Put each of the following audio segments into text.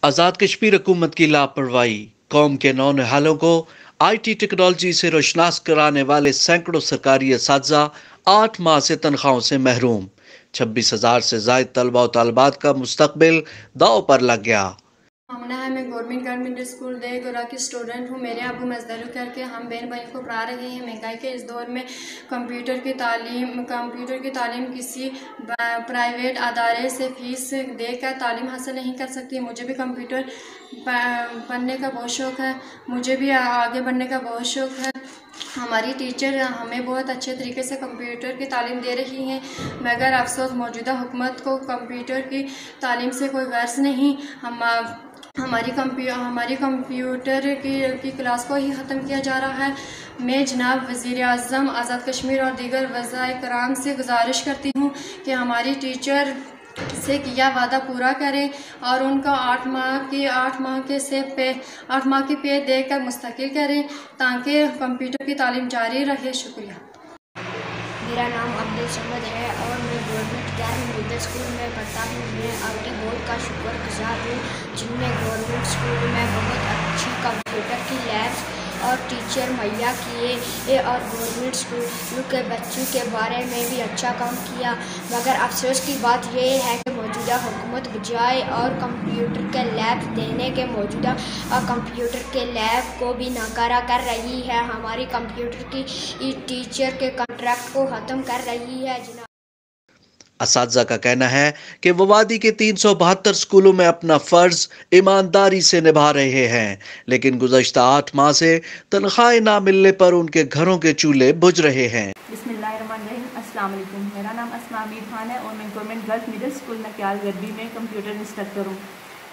आज़ाद कश्मीर हुकूमत की लापरवाही, कौम के नौनिहालों को IT टेक्नोलॉजी से रोशनास कराने वाले सैकड़ों सरकारी असातिज़ा 8 माह से तनख्वाहों से महरूम। 26,000 से ज़ायद तलबा और तालिबात का मुस्तकबिल दांव पर लग गया। मामला है, मैं गवर्नमेंट स्कूल दे गोरा की स्टूडेंट हूँ। मेरे अबू मजदूर करके हम बहन भाई को पढ़ा रहे हैं। महंगाई के इस दौर में कंप्यूटर की तालीम किसी प्राइवेट अदारे से फीस देकर तालीम हासिल नहीं कर सकती। मुझे भी कंप्यूटर पढ़ने का बहुत शौक़ है, मुझे भी आगे बढ़ने का बहुत शौक़ है। हमारी टीचर हमें बहुत अच्छे तरीके से कंप्यूटर की तालीम दे रही हैं, मगर अफसोस मौजूदा हुकूमत को कंप्यूटर की तालीम से कोई गर्ज नहीं। हमारी कंप्यूटर की क्लास को ही ख़त्म किया जा रहा है। मैं जनाब वज़ीर आज़म आज़ाद कश्मीर और दीगर वज़ाए कराम से गुजारिश करती हूँ कि हमारी टीचर से किया वादा पूरा करें और उनका 8 माह की पे देकर मुस्तकिल करें ताकि कंप्यूटर की तालीम जारी रहे। शुक्रिया। मेरा नाम अब्दुल समद है और मैं गवर्नमेंट गैर मिडिल स्कूल में पढ़ता हूँ। मैं IT बोर्ड का शुक्रगुजार हूँ, जिनने गवर्नमेंट स्कूल में बहुत अच्छी कंप्यूटर की लैब्स और टीचर मुहैया किए और गवर्नमेंट स्कूल के बच्चों के बारे में भी अच्छा काम किया। मगर अफसोस की बात यह है कि मौजूदा हुकूमत बजाय और कंप्यूटर के लैब देने के मौजूदा कंप्यूटर के लैब को भी नाकारा कर रही है। हमारी कंप्यूटर की टीचर के कॉन्ट्रैक्ट को ख़त्म कर रही है। असातिज़ा का कहना है कि वो वादी के 372 स्कूलों में अपना फ़र्ज ईमानदारी से निभा रहे हैं, लेकिन गुज़श्ता 8 माह से तनख्वाहें ना मिलने पर उनके घरों के चूल्हे बुझ रहे हैं। बिस्मिल्लाहिर्रहमानिर्रहीम, अस्सलाम वालेकुम। मेरा नाम अस्मा अमीर खान है और मैं government girls middle school Nakyal Garbi में कंप्यूटर इंस्ट्रक्टर हूँ।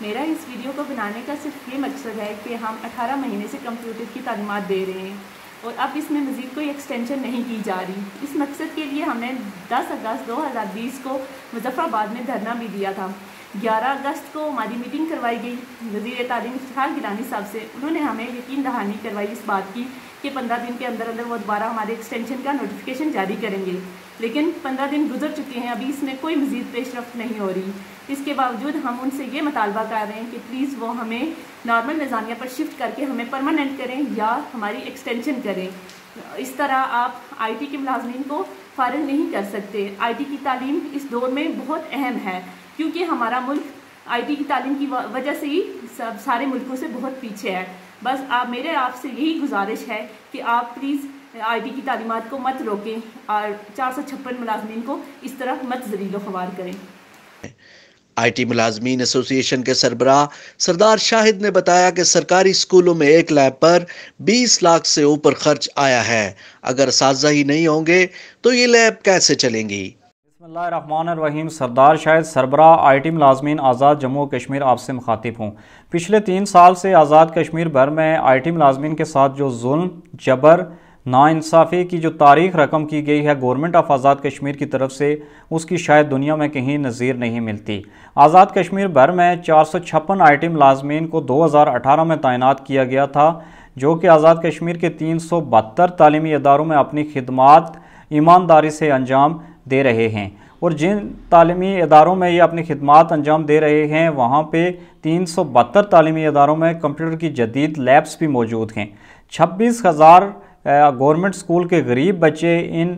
मेरा इस वीडियो को बनाने का सिर्फ ये मकसद है कि हम 18 महीने से कंप्यूटर की तालीमात दे रहे हैं और अब इसमें मज़ीद कोई एक्सटेंशन नहीं की जा रही। इस मकसद के लिए हमने 10 अगस्त 2020 को मुजफ्फराबाद में धरना भी दिया था। 11 अगस्त को हमारी मीटिंग करवाई गई वज़ीर तालीम इफ्तिखार गिलानी साहब से। उन्होंने हमें यकीन दहानी करवाई इस बात की कि 15 दिन के अंदर अंदर वो दोबारा हमारे एक्सटेंशन का नोटिफिकेशन जारी करेंगे, लेकिन 15 दिन गुजर चुके हैं, अभी इसमें कोई मज़ीद पेशरफ्त नहीं हो रही। इसके बावजूद हम उनसे ये मुतालबा कर रहे हैं कि प्लीज़ वो हमें नॉर्मल निज़ामिया पर शिफ्ट करके हमें परमानेंट करें या हमारी एक्सटेंशन करें। इस तरह आप IT के मुलाजमीन को फ़ारिग नहीं कर सकते। IT की तालीम इस दौर में बहुत अहम है, क्योंकि हमारा मुल्क IT की तालीम की वजह से ही सारे मुल्कों से बहुत पीछे है। बस मेरे आपसे यही गुजारिश है कि आप प्लीज़ IT की तालीमात को मत रोकें और 456 मुलाजमीन को इस तरह मत ज़लील ख्वार करें। IT मुलाजमीन एसोसिएशन के सरबराह सरदार शाहिद ने बताया कि सरकारी स्कूलों में एक लैब पर 20 लाख से ऊपर खर्च आया है। अगर असातिज़ा ही नहीं होंगे तो ये लैब कैसे चलेंगी। बिस्मिल्लाहिर्रहमानिर्रहीम। सरदार शाहिद सरबराह IT मुलाजमीन आज़ाद जम्मू कश्मीर आपसे मुखातिब हूँ। पिछले 3 साल से आज़ाद कश्मीर भर में IT मुलाजमीन के साथ जो जुल्म, जबर, नाइंसाफ़ी की जो तारीख रकम की गई है गवर्नमेंट ऑफ आज़ाद कश्मीर की तरफ से, उसकी शायद दुनिया में कहीं नज़ीर नहीं मिलती। आज़ाद कश्मीर भर में 456 IT मुलाजमीन को 2018 में तैनात किया गया था, जो कि आज़ाद कश्मीर के 372 तालीमी इदारों में अपनी खिदमात ईमानदारी से अंजाम दे रहे हैं। और जिन तालीमी इदारों में ये अपनी खिदमात अंजाम दे रहे हैं वहाँ पे 372 तालीमी इदारों में कंप्यूटर की जदीद लैब्स भी मौजूद हैं। 26,000 गवर्नमेंट स्कूल के गरीब बच्चे इन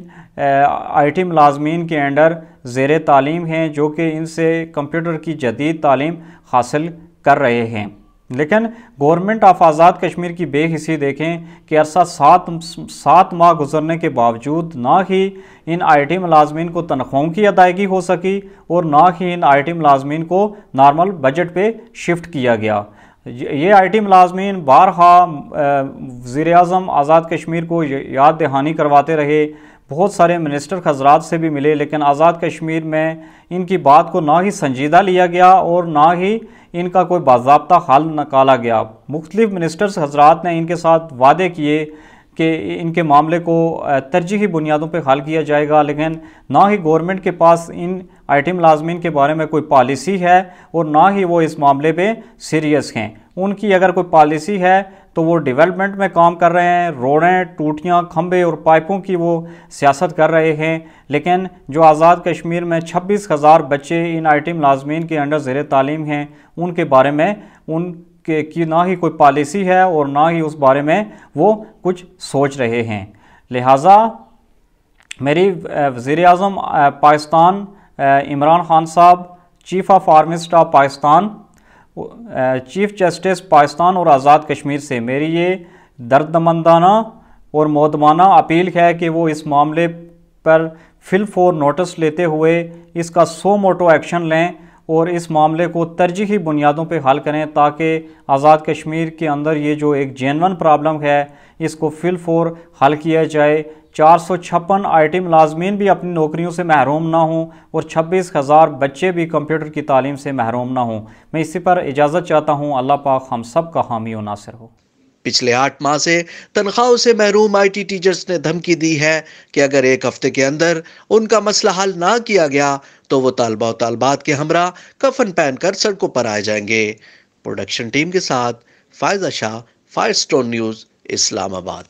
IT मुलाजमीन के अंडर ज़ेर तालीम हैं, जो कि इनसे कंप्यूटर की जदीद तालीम हासिल कर रहे हैं। लेकिन गवर्नमेंट ऑफ आज़ाद कश्मीर की बेहिसी देखें कि अरसा 7 माह गुजरने के बावजूद ना ही इन IT मुलाजमीन को तनख्वाहों की अदायगी हो सकी और ना ही इन IT मुलाजमीन को नॉर्मल बजट पे शिफ्ट किया गया। ये IT मुलाजमीन बारहा वज़ीर आज़म आज़ाद कश्मीर को याद दहानी करवाते रहे, बहुत सारे मिनिस्टर हज़रात से भी मिले, लेकिन आज़ाद कश्मीर में इनकी बात को ना ही संजीदा लिया गया और ना ही इनका कोई बाज़ाब्ता हल निकाला गया। मुख्तलिफ मिनिस्टर्स हज़रात ने इनके साथ वादे किए कि इनके मामले को तरजीही बुनियादों पर हल किया जाएगा, लेकिन ना ही गवर्नमेंट के पास इन IT मुलाजमीन के बारे में कोई पॉलिसी है और ना ही वो इस मामले पे सीरियस हैं। उनकी अगर कोई पॉलिसी है तो वो डेवलपमेंट में काम कर रहे हैं, रोडें, टूटियाँ, खंबे और पाइपों की वो सियासत कर रहे हैं। लेकिन जो आज़ाद कश्मीर में 26,000 बच्चे इन IT मुलाजमीन के अंडर ज़ेर तालीम हैं, उनके बारे में उनके की ना ही कोई पॉलिसी है और ना ही उस बारे में वो कुछ सोच रहे हैं। लिहाजा मेरी वज़ीर-ए-आज़म पाकिस्तान इमरान खान साहब, chief of army staff Pakistan, chief justice Pakistan और आज़ाद कश्मीर से मेरी ये दर्दमंदाना और मोदमाना अपील है कि वो इस मामले पर फिलफौर नोटिस लेते हुए इसका सो मोटो एक्शन लें और इस मामले को तरजीही बुनियादों पर हल करें, ताकि आज़ाद कश्मीर के अंदर ये जो एक जेन्युइन प्रॉब्लम है इसको फिलफौर हल किया जाए। 456 IT मुलाजमीन भी अपनी नौकरियों से महरूम ना हों और 26,000 बच्चे भी कंप्यूटर की तालीम से महरूम ना हों। मैं इसी पर इजाज़त चाहता हूँ। अल्लाह पाक हम सब का हामी और नासिर हो। पिछले 8 माह से तनख्वाहों से महरूम IT टीचर्स ने धमकी दी है कि अगर एक हफ्ते के अंदर उनका मसला हल ना किया गया तो वो तालबा और तालबात के हमरा कफन पहनकर सड़कों पर आ जाएंगे। प्रोडक्शन टीम के साथ फायजा शाह, फायरस्टोन न्यूज़, इस्लामाबाद।